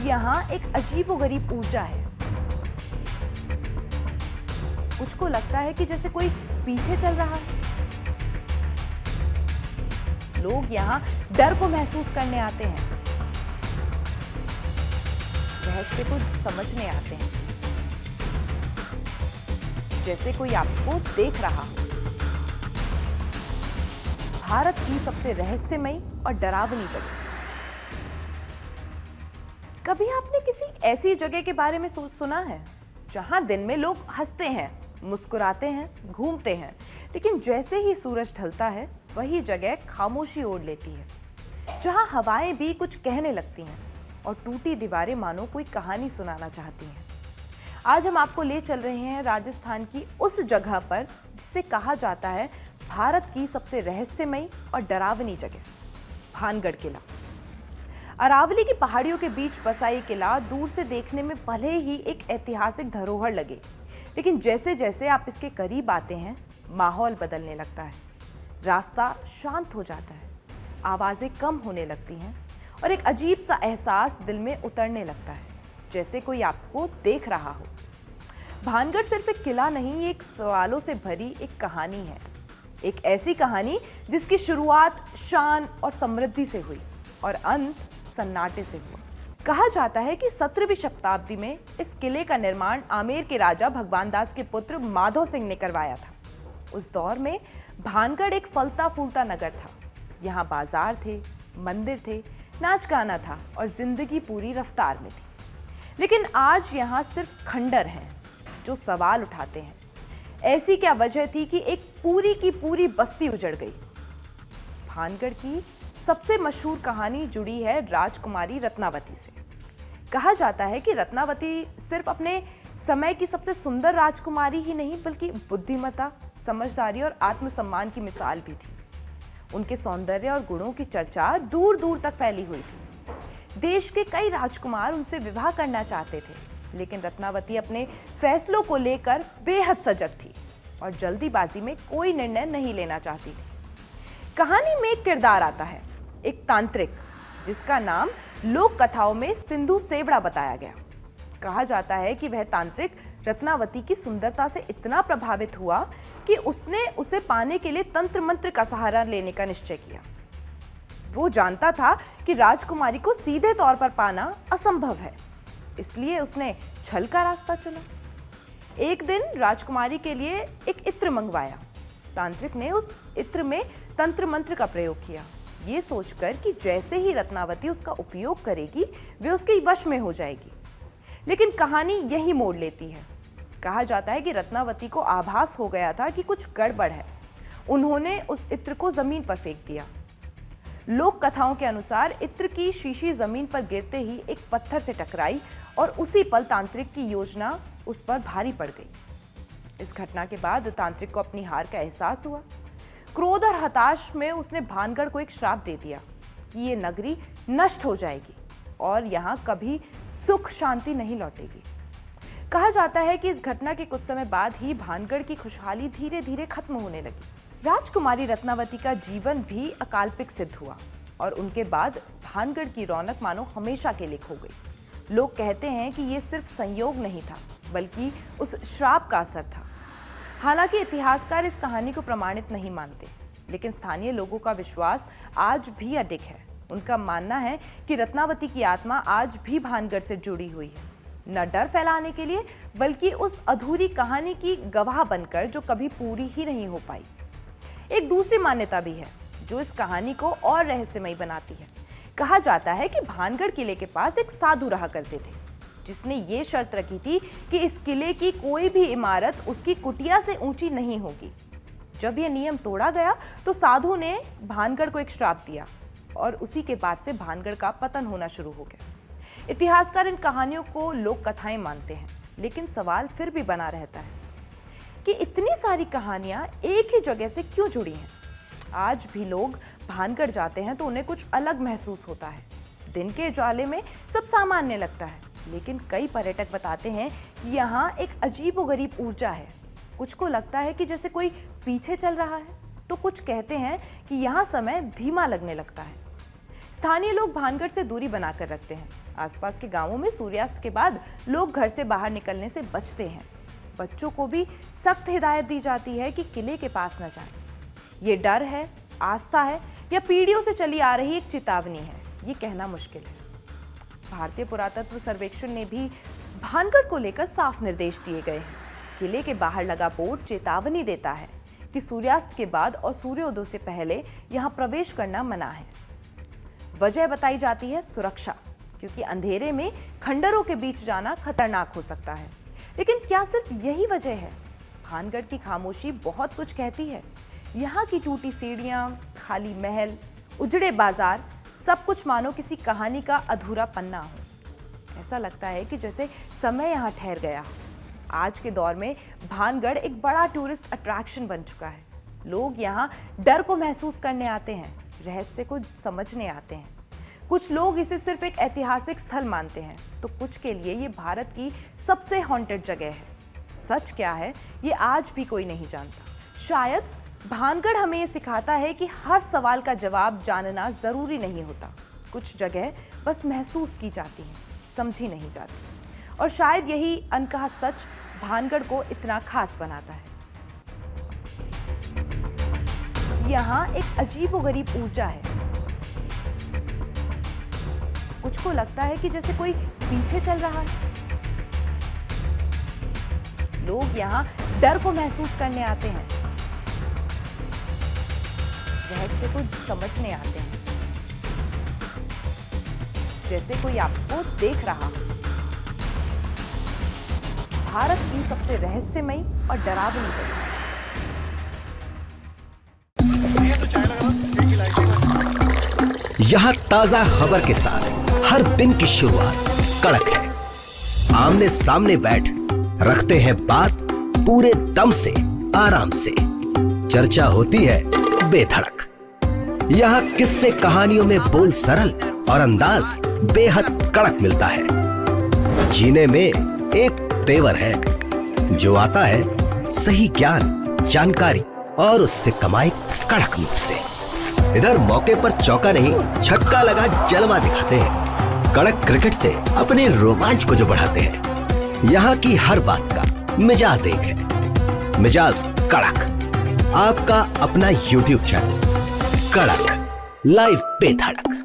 यहाँ एक अजीबोगरीब ऊर्जा है। कुछ को लगता है कि जैसे कोई पीछे चल रहा है। लोग यहाँ डर को महसूस करने आते हैं, रहस्य को समझने आते हैं, जैसे कोई आपको देख रहा हो। भारत की सबसे रहस्यमयी और डरावनी जगह। कभी आपने किसी ऐसी जगह के बारे में सुना है जहां दिन में लोग हंसते हैं, मुस्कुराते हैं, घूमते हैं, लेकिन जैसे ही सूरज ढलता है वही जगह खामोशी ओढ़ लेती है, जहां हवाएं भी कुछ कहने लगती हैं और टूटी दीवारें मानो कोई कहानी सुनाना चाहती हैं। आज हम आपको ले चल रहे हैं राजस्थान की उस जगह पर जिसे कहा जाता है भारत की सबसे रहस्यमयी और डरावनी जगह, भानगढ़ किला। अरावली की पहाड़ियों के बीच बसा ये किला दूर से देखने में भले ही एक ऐतिहासिक धरोहर लगे, लेकिन जैसे जैसे आप इसके करीब आते हैं माहौल बदलने लगता है। रास्ता शांत हो जाता है, आवाजें कम होने लगती हैं और एक अजीब सा एहसास दिल में उतरने लगता है, जैसे कोई आपको देख रहा हो। भानगढ़ सिर्फ एक किला नहीं, ये एक सवालों से भरी एक कहानी है। एक ऐसी कहानी जिसकी शुरुआत शान और समृद्धि से हुई और अंत सन्नाटे से हुआ। कहा जाता है कि 17वीं शताब्दी में इस किले का निर्माण आमेर के राजा भगवान दास के पुत्र माधव सिंह ने करवाया था। उस दौर में भानगढ़ एक फलता फूलता नगर था। यहाँ बाजार थे, मंदिर थे, नाच गाना था और जिंदगी पूरी रफ्तार में थी। लेकिन आज यहाँ सिर्फ खंडर हैं जो सवाल उठाते हैं। ऐसी क्या वजह थी कि एक पूरी की पूरी बस्ती उजड़ गई? भानगढ़ की सबसे मशहूर कहानी जुड़ी है राजकुमारी रत्नावती से। कहा जाता है कि रत्नावती सिर्फ अपने समय की सबसे सुंदर राजकुमारी ही नहीं, बल्कि बुद्धिमत्ता, समझदारी और आत्मसम्मान की मिसाल भी थी। उनके सौंदर्य और गुणों की चर्चा दूर दूर तक फैली हुई थी। देश के कई राजकुमार उनसे विवाह करना चाहते थे, लेकिन रत्नावती अपने फैसलों को लेकर बेहद सजग थी और जल्दीबाजी में कोई निर्णय नहीं लेना चाहती थी। कहानी में एक किरदार आता है, एक तांत्रिक, जिसका नाम लोक कथाओं में सिंधु सेवड़ा बताया गया। कहा जाता है कि वह तांत्रिक रत्नावती की सुंदरता से इतना प्रभावित हुआ कि उसने उसे पाने के लिए तंत्र मंत्र का सहारा लेने का निश्चय किया। वो जानता था कि राजकुमारी को सीधे तौर पर पाना असंभव है, इसलिए उसने छल का रास्ता चुना। एक दिन राजकुमारी के लिए एक इत्र मंगवाया। तांत्रिक ने उस इत्र में तंत्र मंत्र का प्रयोग किया, ये सोचकर कि जैसे ही रत्नावती उसका उपयोग करेगी वे उसके वश में हो जाएगी। लेकिन कहानी यही मोड़ लेती है। कहा जाता है कि रत्नावती को आभास हो गया था कि कुछ गड़बड़ है। उन्होंने उस इत्र को जमीन पर फेंक दिया। लोक कथाओं के अनुसार इत्र की शीशी जमीन पर गिरते ही एक पत्थर से टकराई और उसी पल तांत्रिक की योजना उस पर भारी पड़ गई। इस घटना के बाद तांत्रिक को अपनी हार का एहसास हुआ। क्रोध और हताश में उसने भानगढ़ को एक श्राप दे दिया कि ये नगरी नष्ट हो जाएगी और यहाँ कभी सुख शांति नहीं लौटेगी। कहा जाता है कि इस घटना के कुछ समय बाद ही भानगढ़ की खुशहाली धीरे धीरे खत्म होने लगी। राजकुमारी रत्नावती का जीवन भी अकाल्पिक सिद्ध हुआ और उनके बाद भानगढ़ की रौनक मानो हमेशा के लिए खो गई। लोग कहते हैं कि ये सिर्फ संयोग नहीं था, बल्कि उस श्राप का असर था। हालांकि इतिहासकार इस कहानी को प्रमाणित नहीं मानते, लेकिन स्थानीय लोगों का विश्वास आज भी अडिग है। उनका मानना है कि रत्नावती की आत्मा आज भी भानगढ़ से जुड़ी हुई है, न डर फैलाने के लिए, बल्कि उस अधूरी कहानी की गवाह बनकर जो कभी पूरी ही नहीं हो पाई। एक दूसरी मान्यता भी है जो इस कहानी को और रहस्यमयी बनाती है। कहा जाता है कि भानगढ़ किले के पास एक साधु रहा करते थे, जिसने ये शर्त रखी थी कि इस किले की कोई भी इमारत उसकी कुटिया से ऊंची नहीं होगी। जब यह नियम तोड़ा गया तो साधु ने भानगढ़ को एक श्राप दिया और उसी के बाद से भानगढ़ का पतन होना शुरू हो गया। इतिहासकार इन कहानियों को लोक कथाएं मानते हैं, लेकिन सवाल फिर भी बना रहता है कि इतनी सारी कहानियां एक ही जगह से क्यों जुड़ी हैं। आज भी लोग भानगढ़ जाते हैं तो उन्हें कुछ अलग महसूस होता है। दिन के उजाले में सब सामान्य लगता है, लेकिन कई पर्यटक बताते हैं कि यहाँ एक अजीबोगरीब ऊर्जा है। कुछ को लगता है कि जैसे कोई पीछे चल रहा है, तो कुछ कहते हैं कि यहाँ समय धीमा लगने लगता है। स्थानीय लोग भानगढ़ से दूरी बनाकर रखते हैं। आसपास के गांवों में सूर्यास्त के बाद लोग घर से बाहर निकलने से बचते हैं। बच्चों को भी सख्त हिदायत दी जाती है कि किले के पास न जाएं। ये डर है, आस्था है या पीढ़ियों से चली आ रही एक चेतावनी है, ये कहना मुश्किल है। भारतीय पुरातत्व सर्वेक्षण ने भी भानगढ़ को लेकर साफ निर्देश दिए गए हैं। किले के बाहर लगा बोर्ड चेतावनी देता है कि सूर्यास्त के बाद और सूर्योदय से पहले यहां प्रवेश करना मना है। वजह बताई जाती है सुरक्षा, क्योंकि अंधेरे में खंडरों के बीच जाना खतरनाक हो सकता है। लेकिन क्या सिर्फ यही वजह है? भानगढ़ की खामोशी बहुत कुछ कहती है। यहाँ की टूटी सीढ़ियाँ, खाली महल, उजड़े बाजार, सब कुछ मानो किसी कहानी का अधूरा पन्ना हो। ऐसा लगता है कि जैसे समय यहाँ ठहर गया। आज के दौर में भानगढ़ एक बड़ा टूरिस्ट अट्रैक्शन बन चुका है। लोग यहाँ डर को महसूस करने आते हैं, रहस्य को समझने आते हैं। कुछ लोग इसे सिर्फ एक ऐतिहासिक स्थल मानते हैं, तो कुछ के लिए ये भारत की सबसे हॉन्टेड जगह है। सच क्या है, ये आज भी कोई नहीं जानता। शायद भानगढ़ हमें ये सिखाता है कि हर सवाल का जवाब जानना जरूरी नहीं होता। कुछ जगह बस महसूस की जाती हैं, समझी नहीं जाती। और शायद यही अनकहा सच भानगढ़ को इतना खास बनाता है। यहाँ एक अजीबोगरीब ऊर्जा है। कुछ को लगता है कि जैसे कोई पीछे चल रहा है। लोग यहाँ डर को महसूस करने आते हैं, रहस्य को समझने आते हैं, जैसे कोई आपको देख रहा हो। भारत की सबसे रहस्यमयी और डरावनी जगह। यहाँ ताजा खबर के साथ हर दिन की शुरुआत कड़क है। आमने सामने बैठ रखते हैं बात पूरे दम से, आराम से। चर्चा होती है बेधड़क। यहाँ किस्से कहानियों में बोल सरल और अंदाज बेहद कड़क मिलता है। जीने में एक तेवर है जो आता है सही ज्ञान, जानकारी और उससे कमाई कड़क नोट से। इधर मौके पर चौका नहीं, छक्का लगा जलवा दिखाते हैं। कड़क क्रिकेट से अपने रोमांच को जो बढ़ाते हैं। यहाँ की हर बात का मिजाज एक है, मिजाज कड़क। आपका अपना YouTube चैनल कड़क, लाइव बेधड़क।